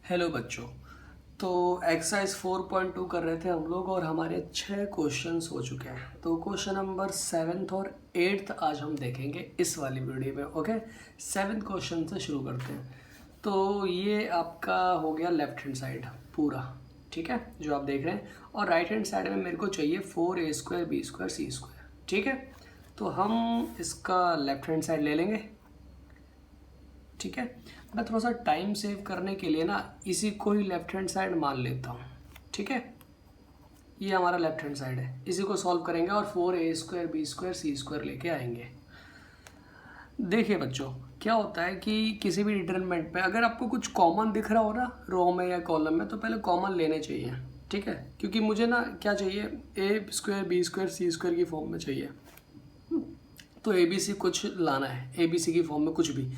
Hello बच्चों। तो exercise 4.2 कर रहे थे हम लोग और हमारे 6 क्वेश्चंस हो चुके हैं। तो क्वेश्चन नंबर 7th और 8th आज हम देखेंगे इस वाली वीडियो में। ओके, 7th क्वेश्चन से शुरू करते हैं। तो ये आपका हो गया लेफ्ट हैंड साइड पूरा, ठीक है, जो आप देख रहे हैं। और राइट हैंड साइड में मेरे को चाहिए 4a² b² c², ठीक है। तो हम इसका लेफ्ट हैंड साइड ले लेंगे, ठीक है। मैं थोड़ा सा टाइम सेव करने के लिए ना इसी को ही लेफ्ट हैंड साइड मान लेता हूँ, ठीक है। ये हमारा लेफ्ट हैंड साइड है, इसी को सॉल्व करेंगे और 4a² b² c² लेके आएंगे। देखिए बच्चों, क्या होता है कि किसी भी डिटरमिनेंट में अगर आपको कुछ कॉमन दिख रहा हो ना रो में या कॉलम में, तो पहले कॉमन लेने चाहिए, ठीक है। क्योंकि मुझे ना क्या चाहिए, a² b² c² की फॉर्म में चाहिए। तो ABC कुछ लाना है, ABC की फॉर्म में कुछ भी।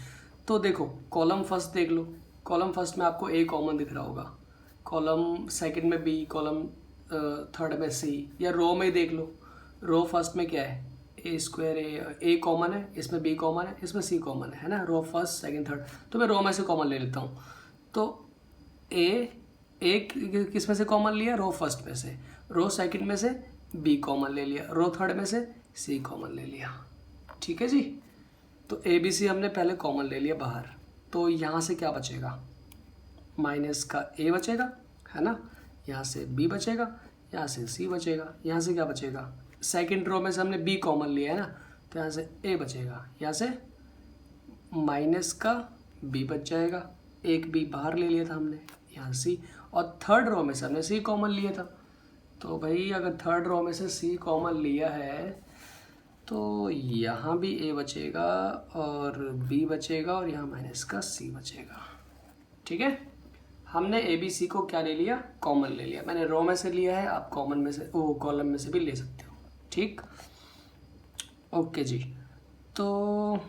तो देखो कॉलम फर्स्ट देख लो, कॉलम फर्स्ट में आपको A कॉमन दिख रहा होगा, कॉलम सेकंड में B, कॉलम थर्ड में C, या रो में देख लो, रो फर्स्ट में क्या है A² A कॉमन है, इसमें B कॉमन है, इसमें C कॉमन है ना, रो फर्स्ट सेकंड थर्ड। तो मैं रो में से कॉमन ले लेता हूँ। तो A किस में से कॉमन लिया, रो फर्स्ट में से, रो सेकंड में से B कॉमन ले लिया, रो थर्ड में से C कॉमन ले लिया, ठीक है जी। तो ABC हमने पहले कॉमन ले लिया बाहर। तो यहाँ से क्या बचेगा, माइनस का A बचेगा, है ना, यहाँ से B बचेगा, यहाँ से C बचेगा, यहाँ से क्या बचेगा, सेकंड रो में से हमने B कॉमन लिया है ना, तो यहाँ से A बचेगा, यहाँ से माइनस का B बच जाएगा, एक B बाहर ले लिया था हमने, यहाँ C, और थर्ड रो में से हमने C कॉमन लिया था। तो भाई अगर थर्ड रो में से C कॉमन लिया है तो यहाँ भी A बचेगा और B बचेगा और यहाँ माइनस का C बचेगा, ठीक है। हमने ABC को क्या ले लिया, कॉमन ले लिया। मैंने रो में से लिया है, आप कॉमन में से कॉलम में से भी ले सकते हो, ठीक। ओके जी। तो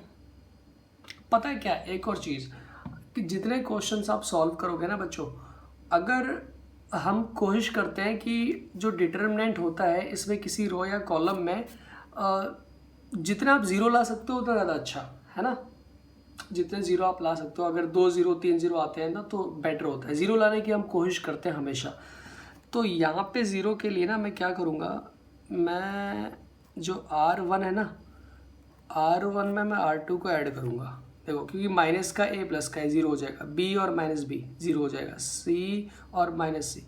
पता है क्या, एक और चीज़ कि जितने क्वेश्चंस आप सॉल्व करोगे ना बच्चों, अगर हम कोशिश करते हैं कि जो डिटर्मिनेंट होता है इसमें किसी रो या कॉलम में जितना आप ज़ीरो ला सकते हो उतना ज़्यादा अच्छा है ना। जितने ज़ीरो आप ला सकते हो, अगर 2 0 3 0 आते हैं ना तो बेटर होता है। ज़ीरो लाने की हम कोशिश करते हैं हमेशा। तो यहाँ पे ज़ीरो के लिए ना मैं क्या करूँगा, मैं जो R1 है ना, R1 में मैं R2 को ऐड करूँगा। देखो क्योंकि माइनस का A प्लस का ज़ीरो हो जाएगा, B और माइनस B ज़ीरो हो जाएगा, C और माइनस C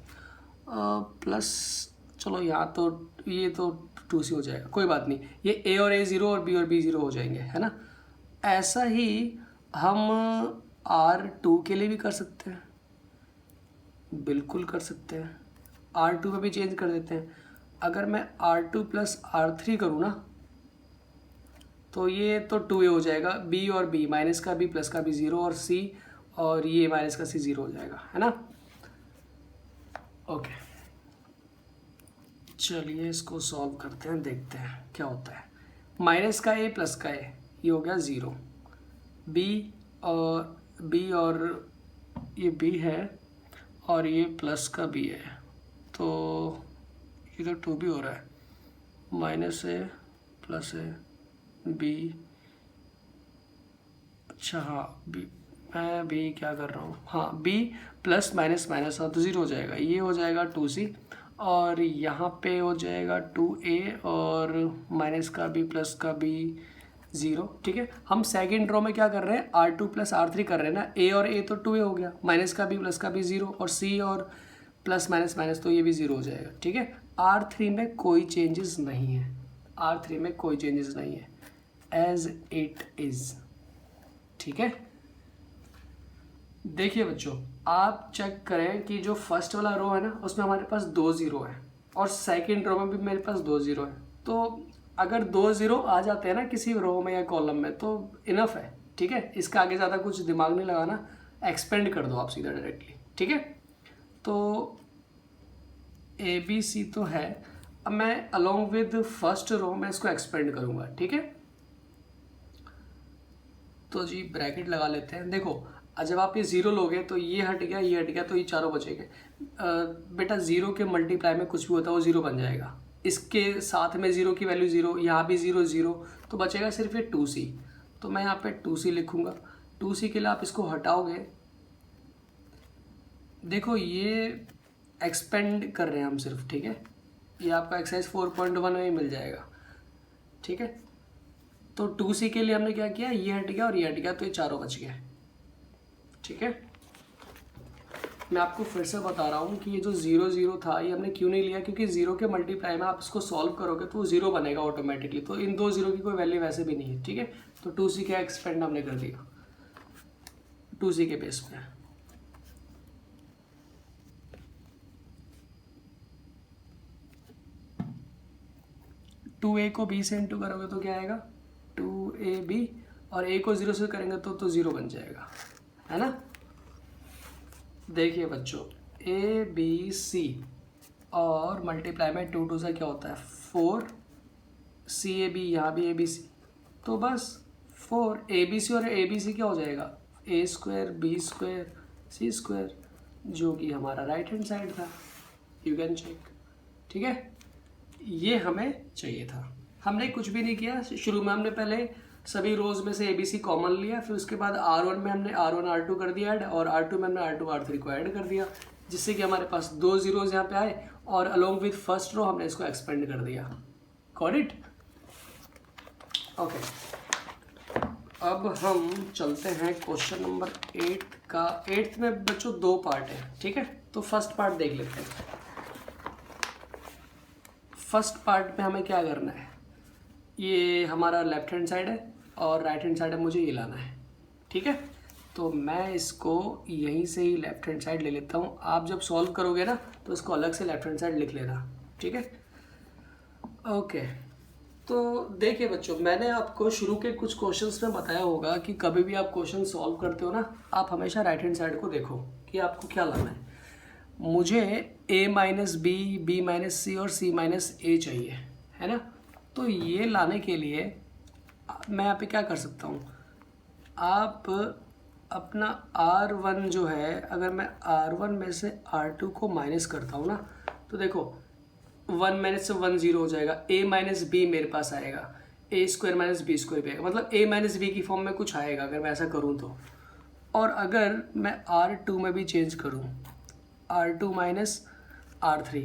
प्लस, चलो यहाँ तो ये तो 2C हो जाएगा, कोई बात नहीं। ये A और A ज़ीरो और B और B ज़ीरो हो जाएंगे, है ना। ऐसा ही हम R2 के लिए भी कर सकते हैं, बिल्कुल कर सकते हैं। R2 में भी चेंज कर देते हैं। अगर मैं R2 प्लस R3 करूँ ना, तो ये तो 2A हो जाएगा, B और B, माइनस का B प्लस का B ज़ीरो, और C और ये माइनस का C ज़ीरो हो जाएगा, है ना। ओके चलिए इसको सॉल्व करते हैं, देखते हैं क्या होता है। माइनस का A प्लस का A, ये हो गया ज़ीरो, B और ये B है और ये प्लस का B है, तो ये तो 2B हो रहा है, minus A plus A B, अच्छा हाँ B, मैं B क्या कर रहा हूँ, हाँ B प्लस माइनस माइनस, हाँ तो ज़ीरो हो जाएगा, ये हो जाएगा 2C और यहाँ पे हो जाएगा 2A और माइनस का B प्लस का B ज़ीरो, ठीक है। हम सेकंड रो में क्या कर रहे हैं, R2 प्लस R3 कर रहे हैं ना, A और A तो 2A हो गया, माइनस का B प्लस का B ज़ीरो, और C और प्लस माइनस माइनस तो ये भी ज़ीरो हो जाएगा, ठीक है। R3 में कोई चेंजेस नहीं है, R3 में कोई चेंजेस नहीं है, एज इट इज़, ठीक है। देखिए बच्चों, आप चेक करें कि जो फर्स्ट वाला रो है ना उसमें हमारे पास 2 ज़ीरो है और सेकंड रो में भी मेरे पास 2 ज़ीरो है। तो अगर 2 ज़ीरो आ जाते हैं ना किसी रो में या कॉलम में तो इनफ है, ठीक है। इसका आगे ज़्यादा कुछ दिमाग नहीं लगाना, एक्सपेंड कर दो आप सीधा डायरेक्टली, ठीक है। तो ABC तो है, अब मैं अलोंग विद फर्स्ट रो में इसको एक्सपेंड करूँगा, ठीक है। तो जी ब्रैकेट लगा लेते हैं। देखो जब आप ये ज़ीरो लोगे तो ये हट गया, ये हट गया, तो ये चारों बचेंगे। बेटा ज़ीरो के मल्टीप्लाई में कुछ भी होता है वो ज़ीरो बन जाएगा, इसके साथ में ज़ीरो की वैल्यू ज़ीरो, यहाँ भी ज़ीरो ज़ीरो, तो बचेगा सिर्फ ये 2C। तो मैं यहाँ पे 2C लिखूँगा। 2C के लिए आप इसको हटाओगे देखो ये एक्सपेंड कर रहे हैं हम सिर्फ, ठीक है। ये आपका एक्सरसाइज 4.1 में ही मिल जाएगा, ठीक है। तो 2C के लिए हमने क्या किया, ये हट गया और ये हट गया, तो ये चारों बच गए, ठीक है। मैं आपको फिर से बता रहा हूँ कि ये जो 0 0 था ये हमने क्यों नहीं लिया, क्योंकि 0 के मल्टीप्लाई में आप इसको सॉल्व करोगे तो वो 0 बनेगा ऑटोमेटिकली, तो इन दो 0 की कोई वैल्यू वैसे भी नहीं है, ठीक है। तो 2C का एक्सपेंड हमने कर दिया 2C के बेस पे। टू ए को बी से इंटू करोगे तो क्या आएगा 2AB, और ए को 0 से करेंगे तो 0 बन जाएगा, है ना। देखिए बच्चों, ABC और मल्टीप्लाई में 2 2 से क्या होता है 4, CAB, यहाँ भी ABC, तो बस 4 ABC और ABC क्या हो जाएगा A² B² C², जो कि हमारा राइट हैंड साइड था, यू कैन चेक, ठीक है। ये हमें चाहिए था, हमने कुछ भी नहीं किया। शुरू में हमने पहले सभी रोज में से ABC कॉमन लिया, फिर उसके बाद R1 में हमने R1 R2 कर दिया ऐड, और R2 में हमने R2 R3 को ऐड कर दिया, जिससे कि हमारे पास 2 zeros यहाँ पे आए, और अलोंग विथ फर्स्ट रो हमने इसको एक्सपेंड कर दिया। Got it? ओके, अब हम चलते हैं क्वेश्चन नंबर 8 का। 8th में बच्चों 2 पार्ट है, ठीक है। तो फर्स्ट पार्ट देख लेते हैं। फर्स्ट पार्ट में हमें क्या करना है, ये हमारा लेफ्ट हैंड साइड है और राइट हैंड साइड है, मुझे ये लाना है, ठीक है। तो मैं इसको यहीं से ही लेफ्ट हैंड साइड ले लेता हूँ। आप जब सॉल्व करोगे ना तो इसको अलग से लेफ्ट हैंड साइड लिख लेना, ठीक है। ओके, तो देखिए बच्चों, मैंने आपको शुरू के कुछ क्वेश्चंस में बताया होगा कि कभी भी आप क्वेश्चन सॉल्व करते हो ना, आप हमेशा राइट हैंड साइड को देखो कि आपको क्या लाना है। मुझे A minus B, B minus C और C माइनस A चाहिए, है ना। तो ये लाने के लिए मैं यहाँ पे क्या कर सकता हूँ, आप अपना R1 जो है, अगर मैं R1 में से R2 को माइनस करता हूँ ना, तो देखो 1 माइनस से 1 0 हो जाएगा, A माइनस B मेरे पास आएगा, A² माइनस B² भी आएगा, मतलब A माइनस B की फॉर्म में कुछ आएगा अगर मैं ऐसा करूँ तो। और अगर मैं R2 में भी चेंज करूँ, R2 माइनस R3,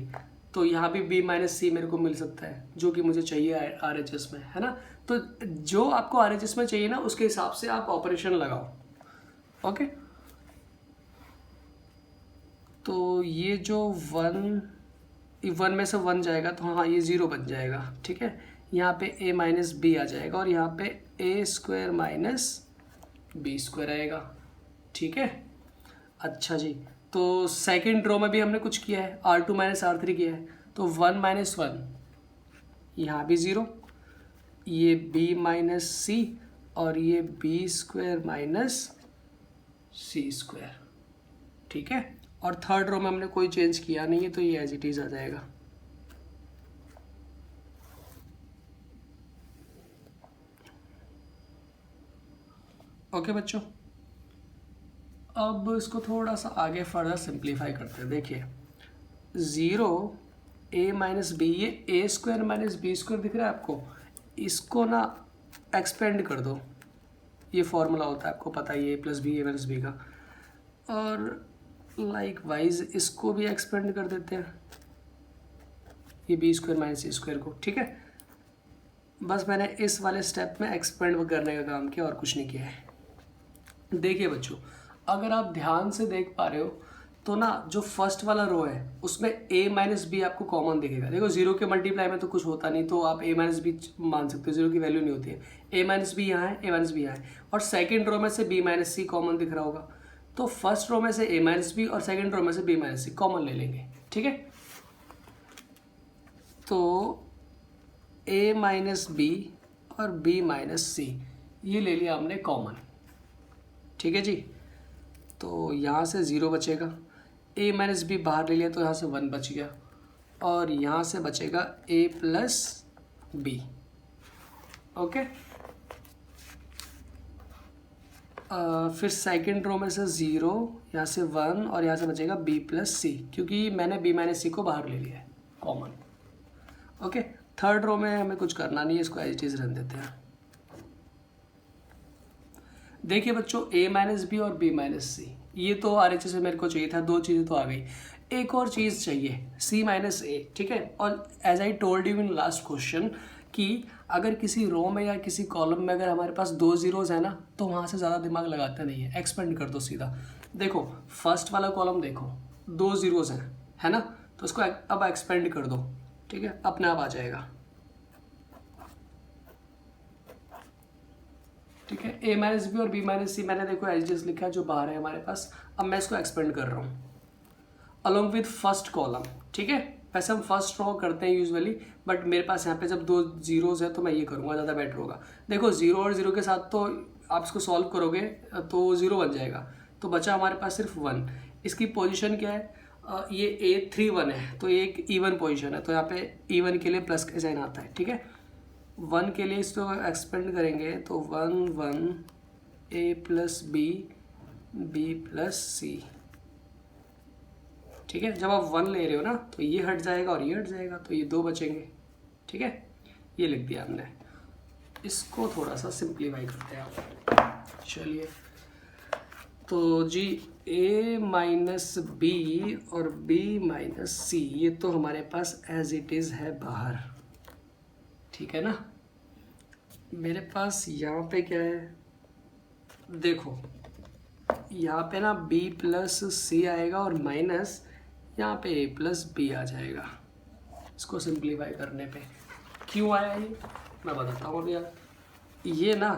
तो यहाँ भी B माइनस C मेरे को मिल सकता है, जो कि मुझे चाहिए RHS में, है ना। तो जो आपको RHS में चाहिए ना, उसके हिसाब से आप ऑपरेशन लगाओ, ओके। तो ये जो 1 में से 1 जाएगा तो हाँ ये 0 बन जाएगा, ठीक है। यहाँ पे A माइनस B आ जाएगा और यहाँ पे A² माइनस B² आएगा, ठीक है। अच्छा जी, तो सेकंड रो में भी हमने कुछ किया है, R2 माइनस R3 किया है, तो 1 माइनस 1, यहाँ भी 0, ये B माइनस C और ये B² माइनस C², ठीक है। और थर्ड रो में हमने कोई चेंज किया नहीं है, तो ये एज इट इज आ जाएगा। ओके बच्चों, अब इसको थोड़ा सा आगे फर्दर सिंप्लीफाई करते हैं। देखिए 0 A माइनस B, ये A² माइनस B² दिख रहा है आपको, इसको ना एक्सपेंड कर दो, ये फॉर्मूला होता है आपको पता ही है, A plus B A minus B का। और लाइक वाइज इसको भी एक्सपेंड कर देते हैं, ये B² माइनस C² को, ठीक है। बस मैंने इस वाले स्टेप में एक्सपेंड करने का काम किया और कुछ नहीं किया है। देखिए बच्चों, अगर आप ध्यान से देख पा रहे हो तो ना, जो फर्स्ट वाला रो है उसमें A माइनस बी आपको कॉमन दिखेगा। देखो 0 के मल्टीप्लाई में तो कुछ होता नहीं, तो आप A माइनस बी मान सकते हो, 0 की वैल्यू नहीं होती है। A माइनस बी यहाँ है, A माइनस बी यहाँ है, और सेकेंड रो में से B माइनस C कॉमन दिख रहा होगा, तो फर्स्ट रो में से A माइनस बी और सेकेंड रो में से B माइनस C कॉमन ले लेंगे, ठीक है। तो A माइनस बी और B माइनस C ये ले लिया हमने कॉमन, ठीक है जी। तो यहाँ से 0 बचेगा, A माइनस बी बाहर ले लिया तो यहाँ से 1 बच गया, और यहाँ से बचेगा A प्लस बी, ओके। फिर सेकेंड रो में से 0, यहाँ से 1, और यहाँ से बचेगा B प्लस C, क्योंकि मैंने B माइनस C को बाहर ले लिया है कॉमन, ओके। थर्ड रो में हमें कुछ करना नहीं है, इसको एज इट इज रन देते हैं। देखिए बच्चों, A माइनस बी और B माइनस C ये तो RHS से मेरे को चाहिए था, 2 चीज़ें तो आ गई। एक और चीज़ चाहिए C माइनस A, ठीक है। और as I told you in last question कि अगर किसी रो में या किसी कॉलम में अगर हमारे पास 2 जीरोज़ है ना, तो वहाँ से ज़्यादा दिमाग लगाते नहीं है, एक्सपेंड कर दो सीधा। देखो फर्स्ट वाला कॉलम देखो, 2 जीरोज़ हैं, है ना, तो उसको अब एक्सपेंड कर दो, ठीक है, अपने आप आ जाएगा, ठीक है। A माइनस बी और B माइनस सी मैंने देखो एच लिखा है जो बाहर है हमारे पास। अब मैं इसको एक्सपेंड कर रहा हूँ अलॉन्ग विथ फर्स्ट कॉलम, ठीक है। वैसे हम फर्स्ट रो करते हैं यूजुअली, बट मेरे पास यहाँ पे जब 2 जीरोज़ है तो मैं ये करूँगा, ज़्यादा बेटर होगा। देखो 0 और 0 के साथ तो आप इसको सॉल्व करोगे तो 0 बन जाएगा, तो बचा हमारे पास सिर्फ 1। इसकी पोजीशन क्या है, ये A3 1 है, तो ये एक इवन पोजीशन है, तो यहाँ पे इवन के लिए प्लस का साइन आता है, ठीक है। 1 के लिए इसको एक्सपेंड करेंगे तो 1 1 A plus B plus C, ठीक है। जब आप 1 ले रहे हो ना तो ये हट जाएगा और ये हट जाएगा, तो ये 2 बचेंगे, ठीक है। ये लिख दिया हमने। इसको थोड़ा सा सिंप्लीफाई करते हैं आप, चलिए। तो जी A माइनस B और B माइनस C ये तो हमारे पास एज इट इज़ है बाहर, ठीक है ना। मेरे पास यहाँ पे क्या है, देखो यहाँ पे ना B प्लस C आएगा और माइनस यहाँ पे A प्लस B आ जाएगा। इसको सिंप्लीफाई करने पे क्यों आया ये मैं बताता हूँ अभी यार। ये ना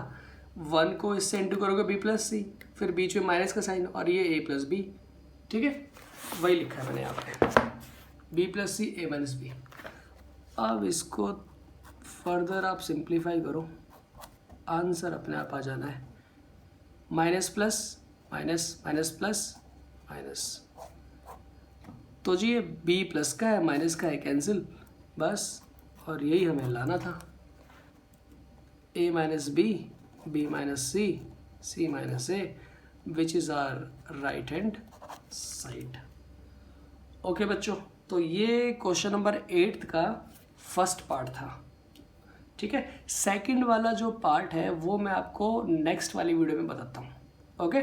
1 को इससे इंटू करोगे B प्लस C, फिर बीच में माइनस का साइन और ये A प्लस B, ठीक है। वही लिखा है मैंने यहाँ पे B plus C A minus B। अब इसको फर्दर आप सिंप्लीफाई करो, आंसर अपने आप आ जाना है। Minus plus minus minus plus minus, तो जी ये B प्लस का है माइनस का है, कैंसिल बस। और यही हमें लाना था, A minus B minus C minus A, which is our right hand side. Okay बच्चों, तो ये क्वेश्चन नंबर 8 का फर्स्ट पार्ट था, ठीक है। सेकंड वाला जो पार्ट है वो मैं आपको नेक्स्ट वाली वीडियो में बताता हूँ, ओके।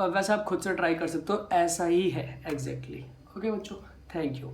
वैसे आप खुद से ट्राई कर सकते हो, ऐसा ही है एग्जैक्टली। ओके बच्चों, थैंक यू।